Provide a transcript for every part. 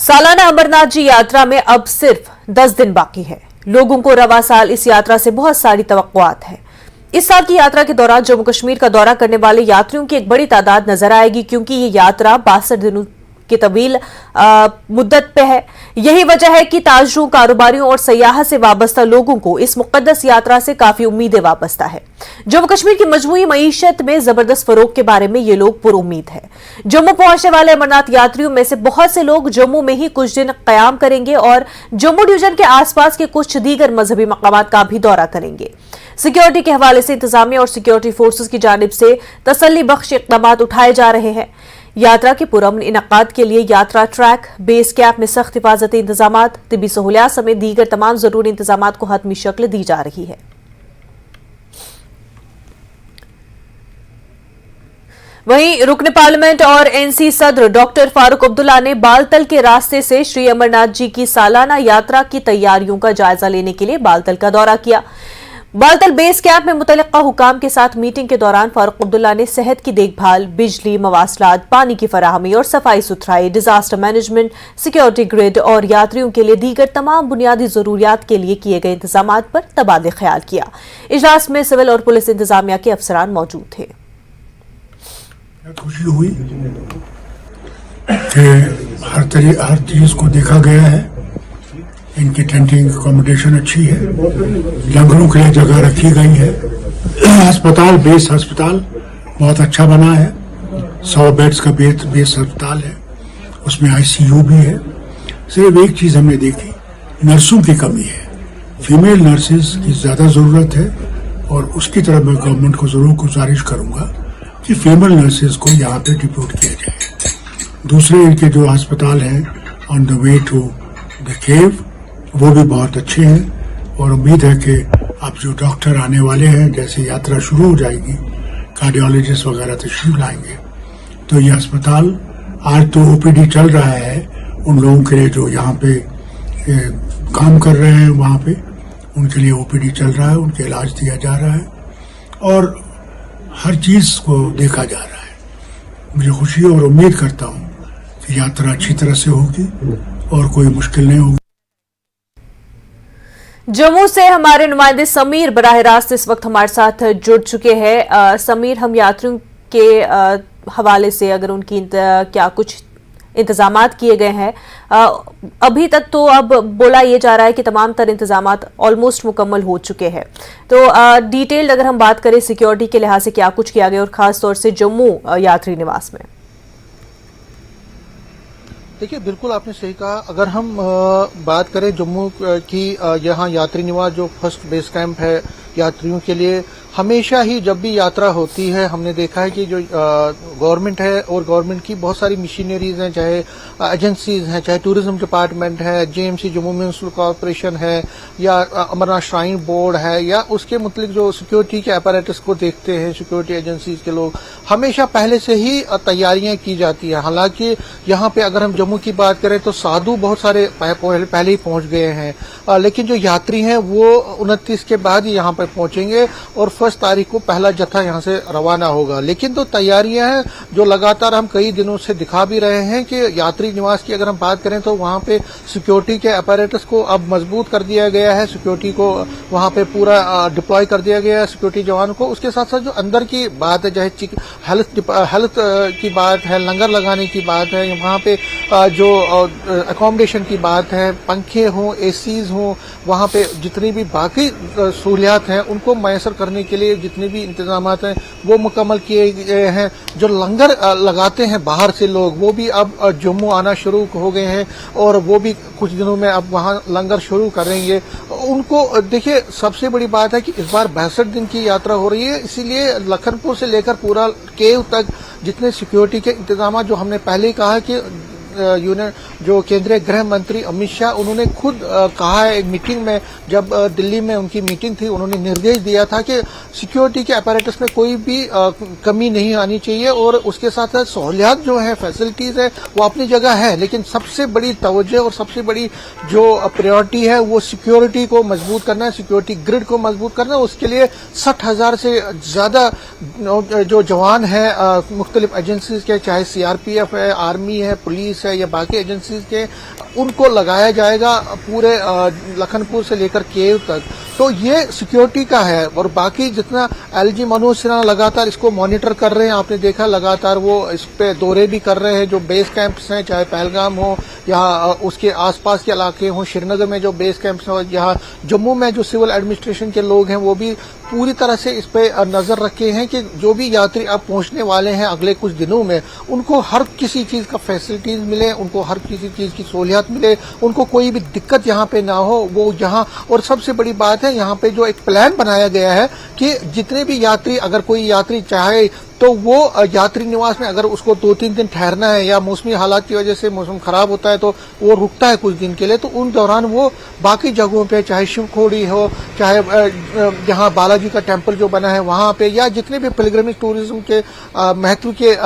सालाना अमरनाथ जी यात्रा में अब सिर्फ 10 दिन बाकी है। लोगों को रवा साल इस यात्रा से बहुत सारी तवक्कुआत है। इस साल की यात्रा के दौरान जम्मू कश्मीर का दौरा करने वाले यात्रियों की एक बड़ी तादाद नजर आएगी, क्योंकि ये यात्रा 62 दिनों की तवील मुद्दत पे है। यही वजह है कि ताजरों, कारोबारियों और सयाह से वाबस्ता लोगों को इस मुकद्दस यात्रा से काफी उम्मीदें वाबस्ता है। जम्मू कश्मीर की मजमूई मईशत में जबरदस्त फरोग के बारे में ये लोग पुरुम्मीद है। जम्मू पहुंचने वाले अमरनाथ यात्रियों में से बहुत से लोग जम्मू में ही कुछ दिन कयाम करेंगे और जम्मू डिवीजन के आसपास के कुछ दीगर मजहबी मकामात का भी दौरा करेंगे। सिक्योरिटी के हवाले से इंतजामिया और सिक्योरिटी फोर्सेज की जानिब से तसल्ली बख्श इक़दाम उठाए जा रहे हैं। यात्रा के पुरअमन इनकाद के लिए यात्रा ट्रैक, बेस कैंप में सख्त हिफाजती इंतजाम, तिबी सहूलियात समेत दीगर तमाम जरूरी इंतजाम को हतमी शक्ल दी जा रही है। वहीं रुकन पार्लियामेंट और एनसी सदर डॉक्टर फारूक अब्दुल्ला ने बालतल के रास्ते से श्री अमरनाथ जी की सालाना यात्रा की तैयारियों का जायजा लेने के लिए बालतल का दौरा किया। बालतल बेस कैंप में मुतल्लिका हुकाम के साथ मीटिंग के दौरान फारूक अब्दुल्ला ने सेहत की देखभाल, बिजली, मवासलात, पानी की फराहमी और सफाई सुथराई, डिजास्टर मैनेजमेंट, सिक्योरिटी ग्रिड और यात्रियों के लिए दीगर तमाम बुनियादी जरूरियात के लिए किए गए इंतजाम पर तबादले ख्याल किया। इजलास में सिविल और पुलिस इंतजामिया के अफसरान मौजूद थे। खुशी हुई कि हर चीज को देखा गया है। इनकी टेंटिंग अकोमोडेशन अच्छी है, लंगरों के लिए जगह रखी गई है। अस्पताल, बेस अस्पताल बहुत अच्छा बना है। 100 बेड्स का बेस अस्पताल है, उसमें आईसीयू भी है। सिर्फ एक चीज हमने देखी, नर्सों की कमी है। फीमेल नर्सेज की ज्यादा जरूरत है और उसकी तरफ मैं गवर्नमेंट को जरूर गुजारिश करूंगा कि फीमेल नर्सेज को यहाँ पे डिप्यूट किया जाए। दूसरे इनके जो अस्पताल हैं on the way to the cave, वो भी बहुत अच्छे हैं और उम्मीद है कि अब जो डॉक्टर आने वाले हैं, जैसे यात्रा शुरू हो जाएगी, कार्डियोलॉजिस्ट वगैरह तशरीफ लाएंगे, तो ये अस्पताल आज तो ओपीडी चल रहा है उन लोगों के लिए जो यहाँ पे काम कर रहे हैं, वहाँ पे उनके लिए ओपीडी चल रहा है, उनके इलाज दिया जा रहा है और हर चीज को देखा जा रहा है। मुझे खुशी और उम्मीद करता हूँ कि यात्रा अच्छी तरह से होगी और कोई मुश्किल नहीं होगी। जम्मू से हमारे नुमाइंदे समीर बराह रास्त इस वक्त हमारे साथ जुड़ चुके हैं। समीर, हम यात्रियों के हवाले से अगर उनकी क्या कुछ इंतजामात किए गए हैं, अभी तक तो अब बोला यह जा रहा है कि तमाम तर इंतजामात ऑलमोस्ट मुकम्मल हो चुके हैं, तो डिटेल्ड अगर हम बात करें सिक्योरिटी के लिहाज से क्या कुछ किया गया और खास तौर से जम्मू यात्री निवास में। देखिए, बिल्कुल आपने सही कहा। अगर हम बात करें जम्मू की, यहाँ यात्री निवास जो फर्स्ट बेस कैंप है यात्रियों के लिए, हमेशा ही जब भी यात्रा होती है हमने देखा है कि जो गवर्नमेंट है और गवर्नमेंट की बहुत सारी मशीनरीज हैं, चाहे एजेंसीज हैं, चाहे टूरिज्म डिपार्टमेंट है, जेएमसी जम्मू म्यूनिसिपल कॉर्पोरेशन है, या अमरनाथ श्राइन बोर्ड है, या उसके मतलब जो सिक्योरिटी के अपैरेटस को देखते हैं सिक्योरिटी एजेंसीज के लोग, हमेशा पहले से ही तैयारियां की जाती है। हालांकि यहाँ पे अगर हम जम्मू की बात करें तो साधु बहुत सारे पहले ही पहुंच गए हैं, लेकिन जो यात्री हैं वो 29 के बाद ही यहाँ पर पहुंचेंगे और 1 तारीख को पहला जत्था यहाँ से रवाना होगा। लेकिन तो तैयारियां हैं जो लगातार हम कई दिनों से दिखा भी रहे हैं कि यात्री निवास की अगर हम बात करें तो वहाँ पे सिक्योरिटी के अपैरेटस को अब मजबूत कर दिया गया है, सिक्योरिटी को वहाँ पे पूरा डिप्लॉय कर दिया गया है सिक्योरिटी जवानों को। उसके साथ साथ जो अंदर की बात है, चाहे हेल्थ की बात है, लंगर लगाने की बात है, वहाँ पे जो अकोमोडेशन की बात है, पंखे हों, एसीज हों, वहाँ पे जितनी भी बाकी सहूलियात हैं उनको मैसर करने के लिए जितने भी इंतजाम हैं वो मुकम्मल किए गए हैं। जो लंगर लगाते हैं बाहर से लोग, वो भी अब जम्मू आना शुरू हो गए हैं और वो भी कुछ दिनों में अब वहाँ लंगर शुरू करेंगे। उनको देखिए, सबसे बड़ी बात है कि इस बार 62 दिन की यात्रा हो रही है, इसीलिए लखनपुर से लेकर पूरा केव तक जितने सिक्योरिटी के इंतजाम, जो हमने पहले ही कहा कि जो केंद्रीय गृह मंत्री अमित शाह, उन्होंने खुद कहा है एक मीटिंग में, जब दिल्ली में उनकी मीटिंग थी, उन्होंने निर्देश दिया था कि सिक्योरिटी के अपैरेटस में कोई भी कमी नहीं आनी चाहिए और उसके साथ साथ सहूलियात जो है, फैसिलिटीज है, वो अपनी जगह है, लेकिन सबसे बड़ी तवज्जो और सबसे बड़ी जो प्रायोरिटी है वो सिक्योरिटी को मजबूत करना है, सिक्योरिटी ग्रिड को मजबूत करना है। उसके लिए 60,000 से ज्यादा जो जवान है मुख्तलिफ एजेंसीज के, चाहे सीआरपीएफ है, आर्मी है, पुलिस है, है या बाकी एजेंसीज के, उनको लगाया जाएगा पूरे लखनपुर से लेकर केव तक। तो ये सिक्योरिटी का है। और बाकी जितना एलजी मनोज सिन्हा लगातार इसको मॉनिटर कर रहे हैं, आपने देखा लगातार वो इस पे दौरे भी कर रहे हैं, जो बेस कैंप्स हैं, चाहे पहलगाम हो या उसके आसपास के इलाके हों, श्रीनगर में जो बेस कैंप्स हैं, यहाँ जम्मू में जो सिविल एडमिनिस्ट्रेशन के लोग हैं वो भी पूरी तरह से इस पे नजर रखे हैं कि जो भी यात्री अब पहुंचने वाले हैं अगले कुछ दिनों में, उनको हर किसी चीज का फैसिलिटीज मिले, उनको हर किसी चीज की सहूलियत मिले, उनको कोई भी दिक्कत यहाँ पे ना हो। वो यहाँ, और सबसे बड़ी बात है यहाँ पे जो एक प्लान बनाया गया है कि जितने भी यात्री, अगर कोई यात्री चाहे तो वो यात्री निवास में अगर उसको 2-3 दिन ठहरना है या मौसमी हालात की वजह से मौसम खराब होता है तो वो रुकता है कुछ दिन के लिए, तो उन दौरान वो बाकी जगहों पे, चाहे शिवखोड़ी हो, चाहे यहाँ बालाजी का टेम्पल जो बना है वहां पे, या जितने भी पिलग्रिमेज टूरिज्म के महत्व के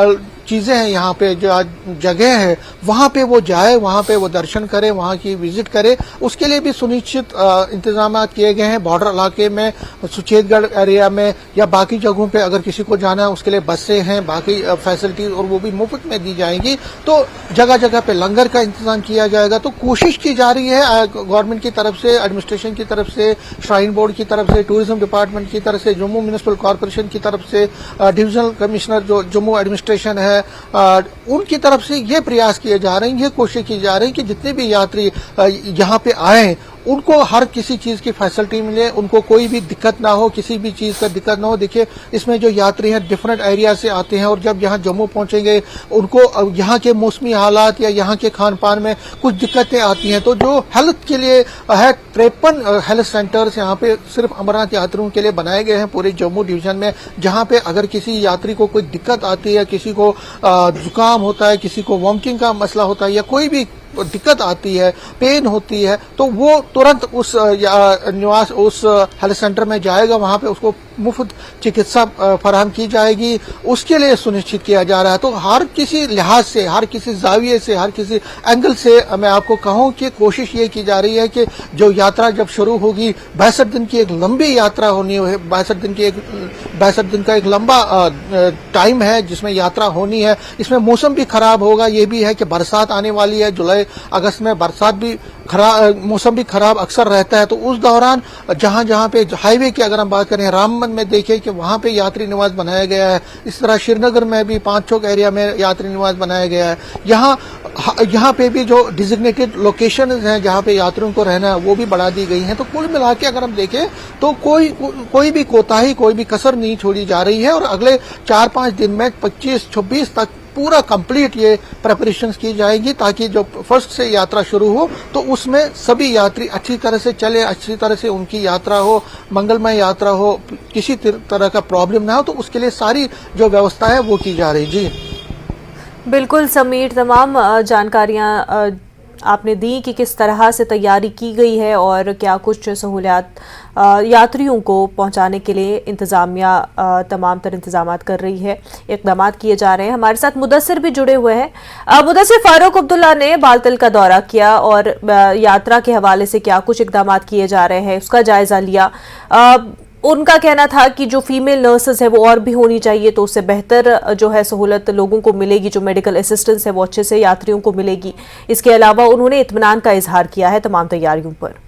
चीजें हैं यहाँ पे, जो जगह है वहां पे वो जाए, वहां पे वो दर्शन करे, वहां की विजिट करे। उसके लिए भी सुनिश्चित इंतजाम किए गए हैं। बॉर्डर इलाके में, सुचेतगढ़ एरिया में या बाकी जगहों पे अगर किसी को जाना है उसके लिए बसें हैं, बाकी फैसिलिटीज, और वो भी मुफ्त में दी जाएंगी। तो जगह जगह पे लंगर का इंतजाम किया जाएगा। तो कोशिश की जा रही है गवर्नमेंट की तरफ से, एडमिनिस्ट्रेशन की तरफ से, श्राइन बोर्ड की तरफ से, टूरिज्म डिपार्टमेंट की तरफ से, जम्मू म्यूनिसिपल कॉर्पोरेशन की तरफ से, डिविजनल कमिश्नर जो जम्मू एडमिनिस्ट्रेशन है, उनकी तरफ से ये प्रयास किए जा रहे हैं, ये कोशिश की जा रही है कि जितने भी यात्री यहाँ पे आए उनको हर किसी चीज की फैसिलिटी मिले, उनको कोई भी दिक्कत ना हो, किसी भी चीज का दिक्कत ना हो। देखिए इसमें जो यात्री हैं डिफरेंट एरिया से आते हैं और जब यहाँ जम्मू पहुंचेंगे उनको यहाँ के मौसमी हालात या यहाँ के खान पान में कुछ दिक्कतें आती हैं। तो जो हेल्थ के लिए है 53 हेल्थ सेंटर्स यहाँ पे सिर्फ अमरनाथ यात्रियों के लिए बनाए गए हैं पूरे जम्मू डिवीजन में, जहाँ पे अगर किसी यात्री को कोई दिक्कत आती है, किसी को जुकाम होता है, किसी को वॉमिटिंग का मसला होता है या कोई भी दिक्कत आती है, पेन होती है, तो वो तुरंत उस निवास, उस हेल्थ सेंटर में जाएगा, वहां पे उसको मुफ्त चिकित्सा फराहम की जाएगी। उसके लिए सुनिश्चित किया जा रहा है। तो हर किसी लिहाज से, हर किसी जाविये से, हर किसी एंगल से मैं आपको कहूं कि कोशिश ये की जा रही है कि जो यात्रा जब शुरू होगी, 62 दिन की एक लंबी यात्रा होनी है, 62 दिन का एक लंबा टाइम है जिसमें यात्रा होनी है। इसमें मौसम भी खराब होगा, ये भी है कि बरसात आने वाली है, जुलाई अगस्त में बरसात भी खराब, मौसम भी खराब अक्सर रहता है। तो उस दौरान जहां जहां पे हाईवे की अगर हम बात करें, रामबन में देखें कि वहां पे यात्री निवास बनाया गया है, इस तरह श्रीनगर में भी 5 चौक एरिया में यात्री निवास बनाया गया है। यहाँ पे भी जो डिजिग्नेटेड लोकेशन हैं जहां पे यात्रियों को रहना है वो भी बढ़ा दी गई हैं। तो कुल मिला के अगर हम देखें तो कोई भी कोताही, कोई भी कसर नहीं छोड़ी जा रही है। और अगले 4-5 दिन में 25-26 तक पूरा कंप्लीट ये प्रिपरेशंस की जाएगी ताकि जो फर्स्ट से यात्रा शुरू हो तो उसमें सभी यात्री अच्छी तरह से चले, अच्छी तरह से उनकी यात्रा हो, मंगलमय यात्रा हो, किसी तरह का प्रॉब्लम ना हो। तो उसके लिए सारी जो व्यवस्था है वो की जा रही। जी बिल्कुल समीर, तमाम जानकारियां आपने दी कि किस तरह से तैयारी की गई है और क्या कुछ सहूलियात यात्रियों को पहुंचाने के लिए इंतजामिया तमाम तर इंतजामात कर रही है, इकदाम किए जा रहे हैं। हमारे साथ मुदस्सिर भी जुड़े हुए हैं। मुदस्सिर, फारूक अब्दुल्ला ने बालतल का दौरा किया और यात्रा के हवाले से क्या कुछ इकदाम किए जा रहे हैं उसका जायजा लिया। उनका कहना था कि जो फीमेल नर्सेज है वो और भी होनी चाहिए, तो उससे बेहतर जो है सहूलत लोगों को मिलेगी, जो मेडिकल असिस्टेंस है वो अच्छे से यात्रियों को मिलेगी। इसके अलावा उन्होंने इत्मीनान का इजहार किया है तमाम तैयारियों पर।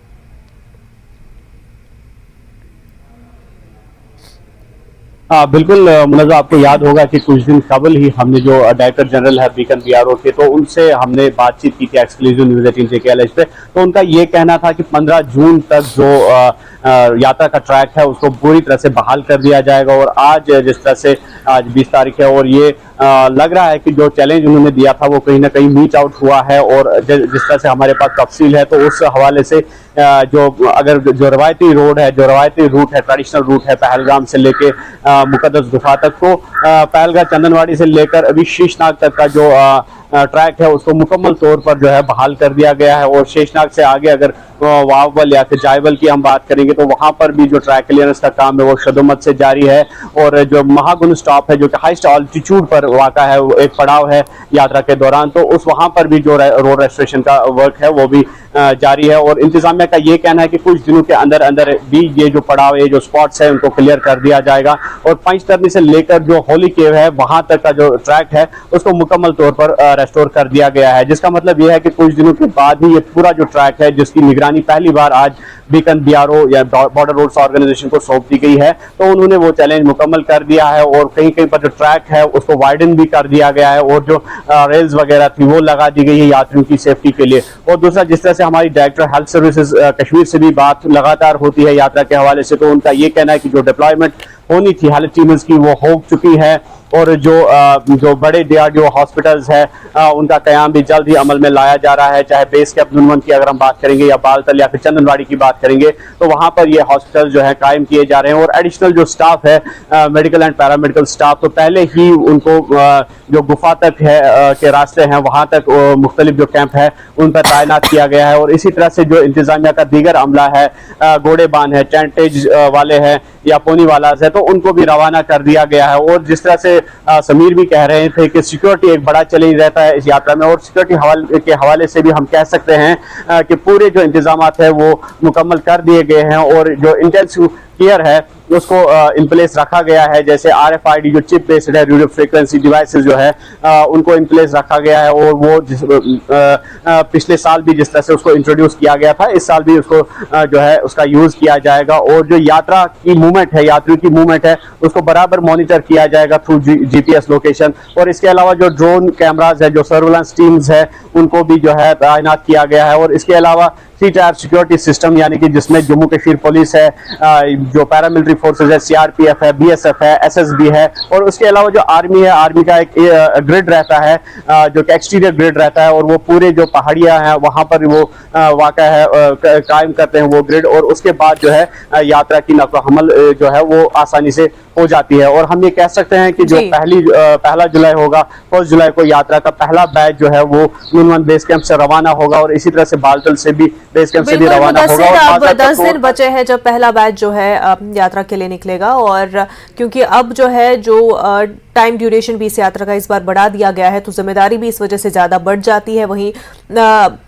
बिल्कुल मुनज़्ज़ा, आपको याद होगा कि कुछ दिन कबल ही हमने जो डायरेक्टर जनरल है बीकन बीआरओ के, तो उनसे हमने बातचीत की थी एक्सक्लूसिव न्यूज़ 18 JKLH पे। तो उनका ये कहना था कि 15 जून तक जो यात्रा का ट्रैक है उसको पूरी तरह से बहाल कर दिया जाएगा। और आज जिस तरह से आज 20 तारीख है और ये लग रहा है कि जो चैलेंज उन्होंने दिया था वो कहीं ना कहीं मीट आउट हुआ है। और जिस तरह से हमारे पास तफसील है तो उस हवाले से जो रवायती रोड है, जो रवायती रूट है, ट्रेडिशनल रूट है पहलगाम से लेके मुकद्दस गुफा तक, तो पहलगाम चंदनवाड़ी से लेकर अभी शीशनाग तक का जो ट्रैक है उसको मुकम्मल तौर पर जो है बहाल कर दिया गया है। और शेषनाग से आगे अगर वावल या फिर जायवल की हम बात करेंगे तो वहां पर भी जो ट्रैक क्लियरेंस का काम है वो शदोमत से जारी है। और जो महागुन स्टॉप है जो कि हाईएस्ट ऑल्टीट्यूड पर वाक़ा है, एक पड़ाव है यात्रा के दौरान, तो उस वहां पर भी जो रोड रेस्टोरेशन का वर्क है वो भी जारी है। और इंतजामिया का ये कहना है कि कुछ दिनों के अंदर अंदर भी ये जो पड़ाव है, जो स्पॉट्स है, उनको क्लियर कर दिया जाएगा और पंचतरनी से लेकर जो होली केव है वहां तक का जो ट्रैक है उसको मुकम्मल तौर पर रेस्टोर कर दिया गया है, जिसका मतलब यह है कि कुछ दिनों के बाद ही ये पूरा जो ट्रैक है, जिसकी निगरानी पहली बार आज बीकन बीआरओ या बॉर्डर रोड्स ऑर्गेनाइजेशन को सौंप दी गई है, तो उन्होंने वो चैलेंज मुकम्मल कर दिया है और कहीं कहीं पर जो ट्रैक है उसको वाइडन भी कर दिया गया है और जो रेल्स वगैरह थी वो लगा दी गई है यात्रियों की सेफ्टी के लिए। और दूसरा, जिस तरह से हमारी डायरेक्टर हेल्थ सर्विसेज कश्मीर से भी बात लगातार होती है यात्रा के हवाले से, तो उनका ये कहना है कि जो डिप्लॉयमेंट होनी थी हेल्थ टीम्स की वो हो चुकी है और जो बड़े डीआरडीओ हॉस्पिटल्स है उनका कयाम भी जल्द ही अमल में लाया जा रहा है। चाहे बेस कैंप नुनवन की अगर हम बात करेंगे या बालतल या फिर चंदनवाड़ी की बात करेंगे तो वहां पर ये हॉस्पिटल जो है कायम किए जा रहे हैं। और एडिशनल जो स्टाफ है मेडिकल एंड पैरामेडिकल स्टाफ, तो पहले ही उनको जो गुफा तक है के रास्ते हैं वहां तक मुख्तलिफ जो कैंप है उन पर तैनात किया गया है। और इसी तरह से जो इंतजामिया का दीगर अमला है, घोड़ेबान है, टेंटेज वाले हैं या पोनी वाला है, तो उनको भी रवाना कर दिया गया है। और जिस तरह से समीर भी कह रहे थे कि सिक्योरिटी एक बड़ा चैलेंज रहता है इस यात्रा में, और सिक्योरिटी के हवाले से भी हम कह सकते हैं कि पूरे जो इंतजामात है वो मुकम्मल कर दिए गए हैं और जो इंटेंसिव केयर है उसको इन प्लेस रखा गया है। जैसे RFID जो चिप बेस्ड है, रेडियो फ्रीक्वेंसी डिवाइसेस जो है उनको इन प्लेस रखा गया है और वो पिछले साल भी जिस तरह से उसको इंट्रोड्यूस किया गया था, इस साल भी उसको जो है उसका यूज किया जाएगा। और जो यात्रा की मूवमेंट है, यात्रियों की मूवमेंट है, उसको बराबर मॉनिटर किया जाएगा थ्रू GPS लोकेशन। और इसके अलावा जो ड्रोन कैमराज है, जो सर्विलांस टीम्स है, उनको भी जो है तैनात किया गया है। और इसके अलावा 3 टायर सिक्योरिटी सिस्टम, यानी कि जिसमें जम्मू कश्मीर पुलिस है, जो पैरामिलिट्री फोर्सेस है, CRPF है, BSF है, SSB है, और उसके अलावा जो आर्मी है, आर्मी का एक ग्रिड रहता है जो कि एक्सटीरियर ग्रिड रहता है और वो पूरे जो पहाड़ियां हैं वहां पर वो वाक़ा है कायम करते हैं वो ग्रिड। और उसके बाद जो है यात्रा की नक़ल हमल जो है वो आसानी से हो जाती है। और हम ये कह सकते हैं कि जो पहला जुलाई होगा, 1 जुलाई को यात्रा का पहला बैच जो है वो नुनवन बेस कैंप से रवाना होगा और इसी तरह से बालतल से भी बेस कैंप से भी रवाना होगा। अब 10 दिन बचे हैं जब पहला बैच जो है यात्रा के लिए निकलेगा, और क्योंकि अब जो है जो टाइम ड्यूरेशन भी इस यात्रा का इस बार बढ़ा दिया गया है तो जिम्मेदारी भी इस वजह से ज्यादा बढ़ जाती है। वहीं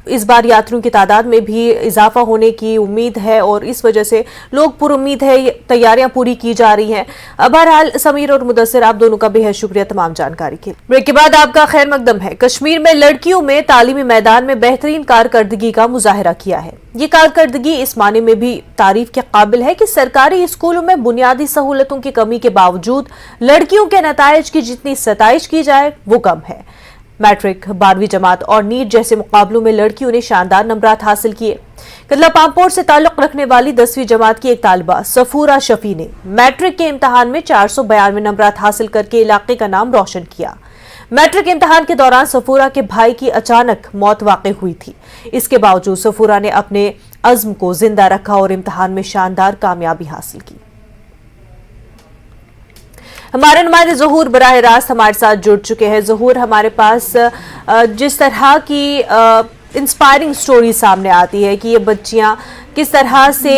इस बार यात्रियों की तादाद में भी इजाफा होने की उम्मीद है और इस वजह से लोग पुरुम्मीद है, तैयारियां पूरी की जा रही हैं। बहरहाल समीर और मुदस्सिर, आप दोनों का बेहद शुक्रिया तमाम जानकारी के लिए। ब्रेक के बाद आपका खैर मकदम है। कश्मीर में लड़कियों में तालीमी मैदान में बेहतरीन कारकर्दगी का मुजाहिरा किया है। ये कारकर्दगी इस माने में भी तारीफ के काबिल है कि सरकारी स्कूलों में बुनियादी सहूलतों की कमी के बावजूद लड़कियों के नताइज की जितनी सताइश की जाए वो कम है। मैट्रिक, 12वीं जमात और नीट जैसे मुकाबलों में लड़कियों ने शानदार नंबरात हासिल किए। कदला पामपोर से ताल्लुक रखने वाली 10वीं जमात की एक तालिबा सफूरा शफी ने मैट्रिक के इम्तिहान में 492 नंबरात हासिल करके इलाके का नाम रोशन किया। मैट्रिक इम्तिहान के दौरान सफूरा के भाई की अचानक मौत वाक़ई हुई थी। इसके बावजूद सफूरा ने अपने अज़्म को जिंदा रखा और इम्तिहान में शानदार कामयाबी हासिल की। हमारे नुमाइंदे ज़हूर बराह रास्त हमारे साथ जुड़ चुके हैं। ज़हूर, हमारे पास जिस तरह की इंस्पायरिंग स्टोरी सामने आती है कि ये बच्चियां किस तरह से,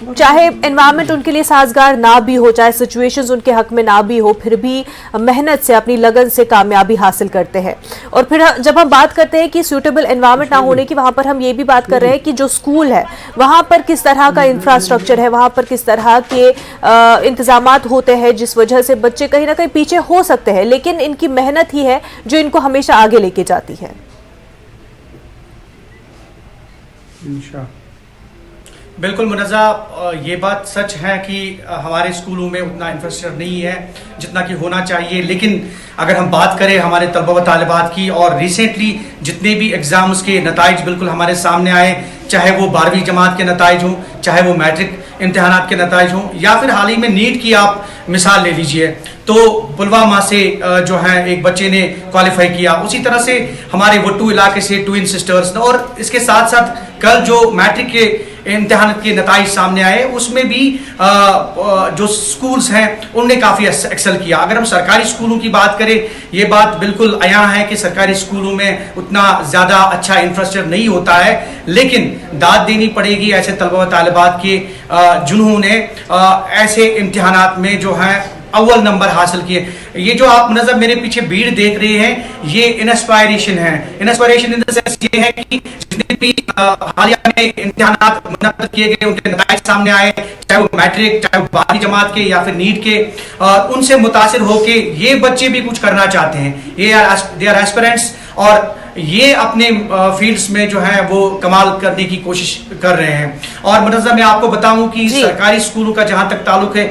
चाहे एनवायरनमेंट उनके लिए साजगार ना भी हो, चाहे सिचुएशंस उनके हक में ना भी हो, फिर भी मेहनत से, अपनी लगन से कामयाबी हासिल करते हैं। और फिर जब हम बात करते हैं कि सूटेबल एनवायरनमेंट ना होने की, वहां पर हम ये भी बात कर रहे हैं कि जो स्कूल है वहां पर किस तरह का इंफ्रास्ट्रक्चर है, वहां पर किस तरह के इंतजामात होते हैं जिस वजह से बच्चे कहीं ना कहीं पीछे हो सकते हैं, लेकिन इनकी मेहनत ही है जो इनको हमेशा आगे लेके जाती है। बिल्कुल मुनज़्ज़ा, ये बात सच है कि हमारे स्कूलों में उतना इंफ्रास्ट्रक्चर नहीं है जितना कि होना चाहिए। लेकिन अगर हम बात करें हमारे तलबा व तालिबात की, और रिसेंटली जितने भी एग्ज़ाम्स के नताइज बिल्कुल हमारे सामने आए, चाहे वो 12वीं जमात के नताइज हों, चाहे वो मैट्रिक इम्तिहानात के नताइज हों, या फिर हाल ही में नीट की आप मिसाल ले लीजिए, तो पुलवामा से जो है एक बच्चे ने क्वालिफाई किया। उसी तरह से हमारे वट्टू इलाके से ट्विन सिस्टर्स, और इसके साथ साथ कल जो मैट्रिक के इम्तिहान के नताइज सामने आए उसमें भी जो स्कूल्स हैं उनने काफ़ी एक्सेल किया। अगर हम सरकारी स्कूलों की बात करें, ये बात बिल्कुल आया है कि सरकारी स्कूलों में उतना ज़्यादा अच्छा इंफ्रास्ट्रक्चर नहीं होता है, लेकिन दाद देनी पड़ेगी ऐसे तलबा व तालिबात के जिन्होंने ऐसे इम्तिहानात में जो है अव्वल नंबर हासिल किए। ये जो आप मुनज़्ज़म मेरे पीछे भीड़ देख रहे हैं, ये इंस्पायरेशन है। इंस्पायरेशन इन द सेंस ये है कि जितने भी हालिया में इम्तिहानात मुनक़्क़िद किए गए, उनके नतीजे सामने आए, चाहे वो मैट्रिक, चाहे वो 12वीं जमात के या फिर नीट के, उनसे मुतासिर होके ये बच्चे भी कुछ करना चाहते हैं। दे आर एस्पिरेंट्स, और ये अपने फील्ड्स में जो है वो कमाल करने की कोशिश कर रहे हैं। और मुनज़्ज़म मैं आपको बताऊं कि सरकारी स्कूलों का जहां तक ताल्लुक है,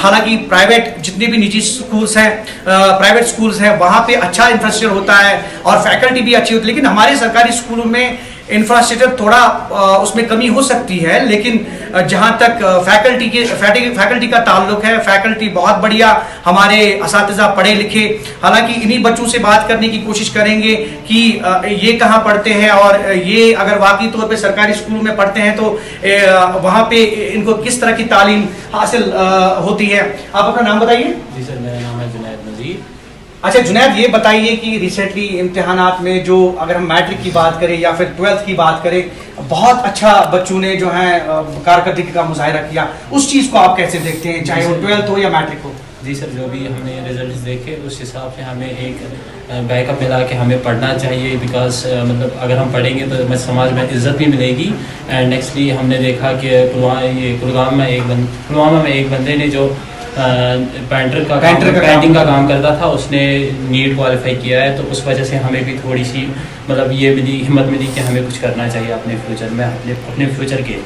हालांकि प्राइवेट जितने भी निजी स्कूल्स हैं, प्राइवेट स्कूल्स हैं, वहां पे अच्छा इंफ्रास्ट्रक्चर होता है और फैकल्टी भी अच्छी होती है, लेकिन हमारे सरकारी स्कूलों में इंफ्रास्ट्रक्चर थोड़ा उसमें कमी हो सकती है। लेकिन जहां तक फैकल्टी का ताल्लुक है, फैकल्टी बहुत बढ़िया, हमारे असातिज़ा पढ़े लिखे। हालांकि इन्हीं बच्चों से बात करने की कोशिश करेंगे कि ये कहाँ पढ़ते हैं, और ये अगर वाकई तौर पे सरकारी स्कूलों में पढ़ते हैं तो वहाँ पे इनको किस तरह की तालीम हासिल होती है। आप अपना नाम बताइए। जी सर, मेरा नाम है जुनैद नज़ीर। अच्छा जुनैद, ये बताइए कि रिसेंटली इम्तिहानात में जो, अगर हम मैट्रिक की बात करें या फिर 12th की बात करें, बहुत अच्छा बच्चों ने जो है कारकर्दगी का मुजाहिरा किया, उस चीज़ को आप कैसे देखते हैं, चाहे वो 12th हो या मैट्रिक हो? जी सर, जो भी हमने रिजल्ट्स देखे उस हिसाब से हमें एक बैकअप मिला कि हमें पढ़ना चाहिए, बिकॉज मतलब अगर हम पढ़ेंगे तो हमें समाज में इज्जत भी मिलेगी। एंड नेक्स्टली हमने देखा कि पुलवामा में एक बंदे ने जो पेंटिंग का काम करता था, उसने नीट क्वालिफाई किया है, तो उस वजह से हमें भी थोड़ी सी मतलब ये हिम्मत मिली कि हमें कुछ करना चाहिए अपने फ्यूचर में, अपने फ्यूचर के लिए।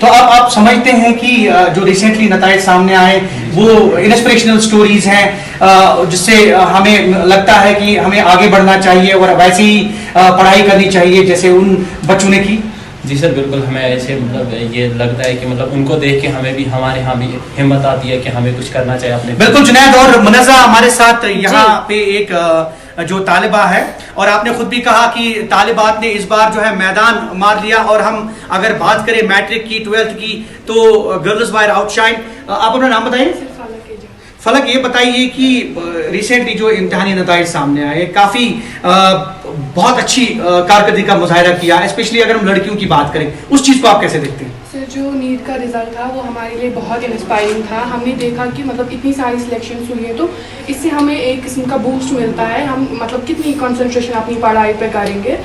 तो अब आप समझते हैं कि जो रिसेंटली नताइज सामने आए वो इंस्पिरेशनल स्टोरीज हैं, जिससे हमें लगता है कि हमें आगे बढ़ना चाहिए और वैसे ही पढ़ाई करनी चाहिए जैसे उन बच्चों ने की। जी सर, बिल्कुल हमें ऐसे मतलब ये लगता है कि मतलब उनको देख के हमें भी, हमारे यहाँ भी हिम्मत आती है कि हमें कुछ करना चाहिए अपने। बिल्कुल जुनैद, और मुनज़्ज़ा हमारे साथ यहाँ पे एक जो तालिबा है, और आपने खुद भी कहा कि तालिबात ने इस बार जो है मैदान मार लिया, और हम अगर बात करें मैट्रिक की, 12th की, तो गर्ल्स वायर आउटशाइन। आप अपना नाम बताइए। फलक, ये बताइए कि रिसेंटली जो इम्तिहानी नताइज सामने आए, काफ़ी बहुत अच्छी कारकर्दगी का मुजाहिरा किया, स्पेशली अगर हम लड़कियों की बात करें, उस चीज़ को आप कैसे देखते हैं? सर, जो नीट का रिजल्ट था वो हमारे लिए बहुत इंस्पायरिंग था। हमने देखा कि मतलब इतनी सारी सिलेक्शन हुई है, तो इससे हमें एक किस्म का बूस्ट मिलता है। हम मतलब कितनी कंसंट्रेशन अपनी पढ़ाई पे करेंगे।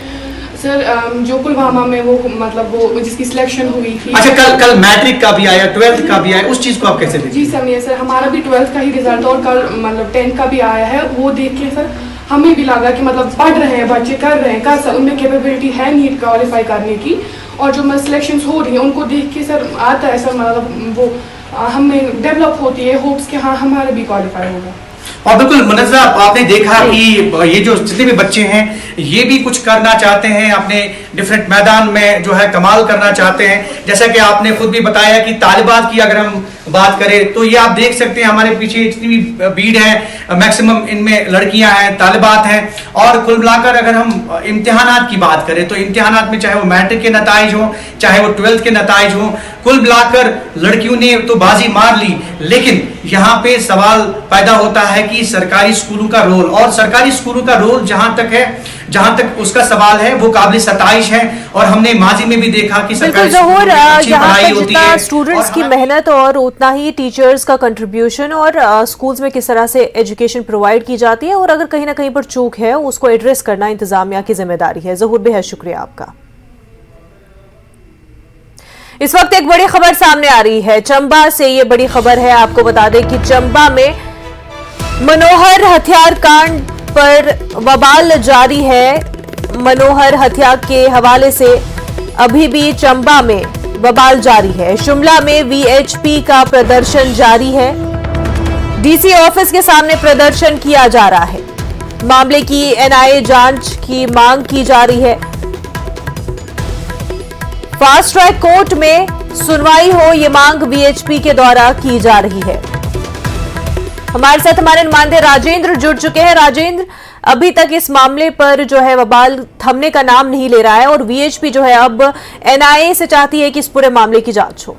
सर, जो पुलवामा में वो मतलब वो जिसकी सिलेक्शन हुई थी। अच्छा, कल मैट्रिक का भी आया, 12th का भी आया, उस चीज़ को आप कैसे देखते हैं? जी सर, हमारा भी 12th का ही रिजल्ट और कल मतलब 10th का भी आया है। वो देख के सर हमें भी लगा कि मतलब पढ़ रहे हैं बच्चे, कर रहे हैं, उनमें कैपेबिलिटी है नीट क्वालिफाई करने की, और जो सिलेक्शंस हो रही हैं उनको देख के सर आता है सर मतलब वो हमें डेवलप होती है होप्स कि हाँ हमारे भी क्वालिफाई होगा। और बिल्कुल मुनज़्ज़ा, आपने देखा कि ये जो जितने भी बच्चे हैं ये भी कुछ करना चाहते हैं, अपने डिफरेंट मैदान में जो है कमाल करना चाहते हैं। जैसा कि आपने खुद भी बताया कि तालिबात की अगर हम बात करें तो ये आप देख सकते हैं हमारे पीछे जितनी भी भीड़ है, मैक्सिमम इनमें लड़कियां हैं, तालिबात हैं। और कुल मिलाकर अगर हम इम्तिहानात की बात करें तो इम्तिहानात में चाहे वो मैट्रिक के नताइज हों, चाहे वो 12th के नताइज हों, कुल मिलाकर लड़कियों ने तो बाजी मार ली। लेकिन यहाँ पे सवाल पैदा होता है कि सरकारी स्कूलों का रोल, और सरकारी स्कूलों का रोल जहां तक उसका सवाल है वो काबिल सताइश है। और हमने माजी में भी देखा कि सरकारी स्कूलों में अच्छी पढ़ाई होती है, स्टूडेंट्स की मेहनत और उतना ही टीचर्स का कंट्रीब्यूशन, और स्कूल्स में किस तरह से एजुकेशन प्रोवाइड की जाती है, और अगर कहीं ना कहीं पर चूक है उसको एड्रेस करना इंतजामिया की जिम्मेदारी है। ज़हूर, बेहद शुक्रिया आपका। इस वक्त एक बड़ी खबर सामने आ रही है चंबा से। ये बड़ी खबर है, आपको बता दें कि चंबा में मनोहर हथियार कांड पर बवाल जारी है। मनोहर हत्या के हवाले से अभी भी चंबा में बवाल जारी है। शिमला में वीएचपी का प्रदर्शन जारी है। डीसी ऑफिस के सामने प्रदर्शन किया जा रहा है। मामले की एनआईए जांच की मांग की जा रही है। फास्ट ट्रैक कोर्ट में सुनवाई हो, ये मांग वीएचपी के द्वारा की जा रही है। हमारे साथ हमारे नुमाइंदे राजेंद्र जुड़ चुके हैं। राजेंद्र, अभी तक इस मामले पर जो है बवाल थमने का नाम नहीं ले रहा है, और वीएचपी जो है अब एनआईए से चाहती है कि इस पूरे मामले की जांच हो।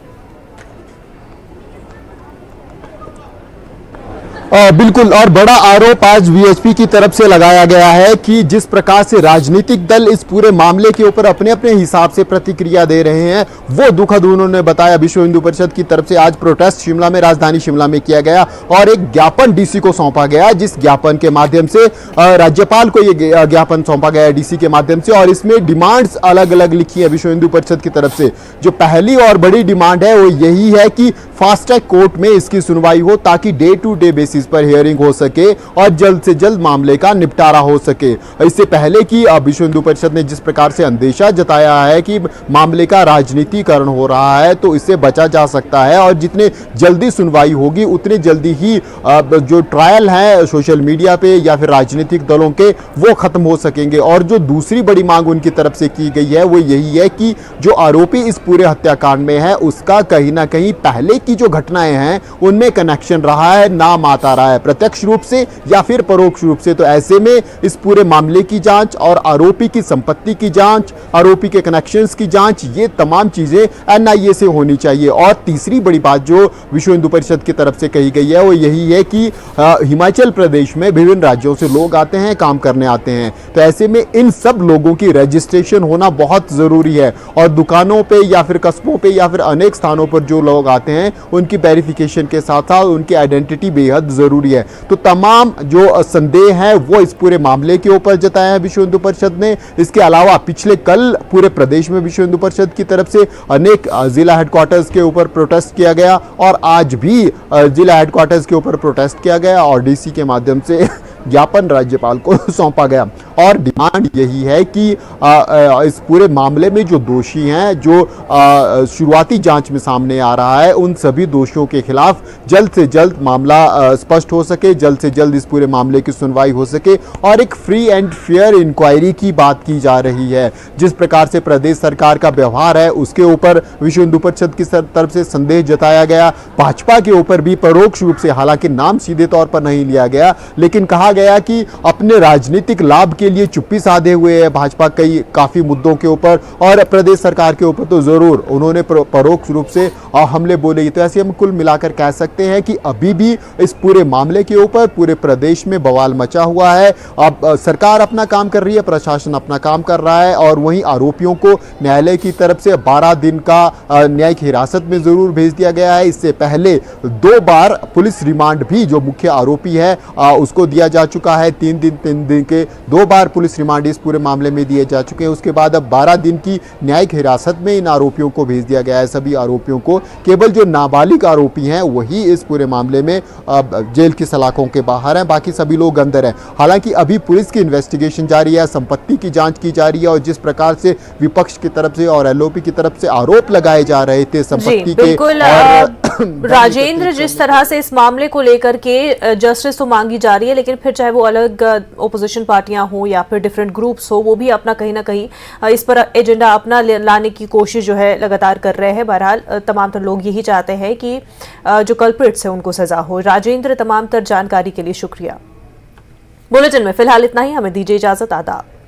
बिल्कुल, और बड़ा आरोप आज वीएचपी की तरफ से लगाया गया है कि जिस प्रकार से राजनीतिक दल इस पूरे मामले के ऊपर अपने अपने हिसाब से प्रतिक्रिया दे रहे हैं, वो दुखद उन्होंने बताया। विश्व हिंदू परिषद की तरफ से आज प्रोटेस्ट शिमला में, राजधानी शिमला में किया गया और एक ज्ञापन डीसी को सौंपा गया, जिस ज्ञापन के माध्यम से राज्यपाल को ये ज्ञापन सौंपा गया डीसी के माध्यम से, और इसमें डिमांड्स अलग अलग लिखी है विश्व हिंदू परिषद की तरफ से। जो पहली और बड़ी डिमांड है वो यही है कि फास्ट ट्रैक कोर्ट में इसकी सुनवाई हो, ताकि डे टू डे बेसिस पर हियरिंग हो सके और जल्द से जल्द मामले का निपटारा हो सके। इससे पहले कि विश्व हिंदू परिषद ने जिस प्रकार से अंदेशा जताया है कि मामले का राजनीतिकरण हो रहा है, तो इससे बचा जा सकता है और जितने जल्दी सुनवाई होगी उतने जल्दी ही जो ट्रायल है सोशल मीडिया पे या फिर राजनीतिक दलों के, वो खत्म हो सकेंगे। और जो दूसरी बड़ी मांग उनकी तरफ से की गई है वो यही है कि जो आरोपी इस पूरे हत्याकांड में है उसका कहीं ना कहीं पहले की जो घटनाएं हैं उनमें कनेक्शन रहा है, नाम आता रहा है, प्रत्यक्ष रूप से या फिर परोक्ष रूप से। तो ऐसे में इस पूरे मामले की जांच और आरोपी की संपत्ति की जांच, आरोपी के कनेक्शंस की जांच, ये तमाम चीजें एनआईए से होनी चाहिए। और तीसरी बड़ी बात जो विश्व हिंदू परिषद की तरफ से कही गई है वो यही है कि हिमाचल प्रदेश में विभिन्न राज्यों से लोग आते हैं, काम करने आते हैं, तो ऐसे में इन सब लोगों की रजिस्ट्रेशन होना बहुत जरूरी है। और दुकानों पे या फिर कस्बों पे या फिर अनेक स्थानों पर जो लोग आते हैं उनकी वेरिफिकेशन के साथ साथ उनकी आइडेंटिटी बेहद जरूरी है। तो तमाम जो संदेह है वो इस पूरे मामले के ऊपर जताया है विश्व हिंदू परिषद ने। इसके अलावा पिछले कल पूरे प्रदेश में विश्व हिंदू परिषद की तरफ से अनेक जिला हेडक्वार्टर्स के ऊपर प्रोटेस्ट किया गया और आज भी जिला हेडक्वार्टर्स के ऊपर प्रोटेस्ट किया गया और डीसी के माध्यम से ज्ञापन राज्यपाल को सौंपा गया। और डिमांड यही है कि इस पूरे मामले में जो दोषी हैं, जो शुरुआती जांच में सामने आ रहा है, उन सभी दोषियों के खिलाफ जल्द से जल्द मामला स्पष्ट हो सके, जल्द से जल्द इस पूरे मामले की सुनवाई हो सके और एक फ्री एंड फेयर इंक्वायरी की बात की जा रही है। जिस प्रकार से प्रदेश सरकार का व्यवहार है उसके ऊपर विश्व हिंदू परिषद की तरफ से संदेह जताया गया। भाजपा के ऊपर भी परोक्ष रूप से, हालांकि नाम सीधे तौर पर नहीं लिया गया, लेकिन कहा गया कि अपने राजनीतिक लाभ के लिए चुप्पी साधे हुए है भाजपा काफी मुद्दों के ऊपर और प्रदेश सरकार के ऊपर तो जरूर उन्होंने परोक्ष रूप से हमले बोले। तो ऐसे हम कुल मिलाकर कह सकते हैं कि अभी भी इस पूरे मामले के ऊपर पूरे प्रदेश में बवाल मचा हुआ है। अब सरकार अपना काम कर रही है, प्रशासन अपना काम कर रहा है और वहीं आरोपियों को न्यायालय की तरफ से 12 दिन का न्यायिक हिरासत में जरूर भेज दिया गया है। इससे पहले 2 बार पुलिस रिमांड भी जो मुख्य आरोपी है उसको दिया जा चुका है। 3 दिन के 2 बार पुलिस रिमांड इस पूरे मामले में दिए जा चुके हैं। उसके बाद अब 12 दिन की न्यायिक हिरासत में इन आरोपियों को भेज दिया गया है। सभी आरोपियों को, केवल जो नाबालिग आरोपी हैं वही इस पूरे मामले में जेल की सलाखों के बाहर हैं, बाकी सभी लोग अंदर हैं। हालांकि अभी पुलिस की इन्वेस्टिगेशन जारी है, संपत्ति की जांच की जा रही है और जिस प्रकार से विपक्ष की तरफ से और एलओपी की तरफ से आरोप लगाए जा रहे थे संपत्ति के, और राजेंद्र, जिस तरह से इस मामले को लेकर के जस्टिस तो मांगी जा रही है, लेकिन फिर चाहे वो अलग ओपोजिशन पार्टियां हो या फिर डिफरेंट ग्रुप्स हो, वो भी अपना कहीं ना कहीं इस पर एजेंडा अपना लाने की कोशिश जो है लगातार कर रहे हैं। बहरहाल तमाम तर लोग यही चाहते हैं कि जो कल्प्रिट्स है उनको सजा हो। राजेंद्र, तमाम तर जानकारी के लिए शुक्रिया। बुलेटिन में फिलहाल इतना ही, हमें दीजिए इजाजत। आदाब।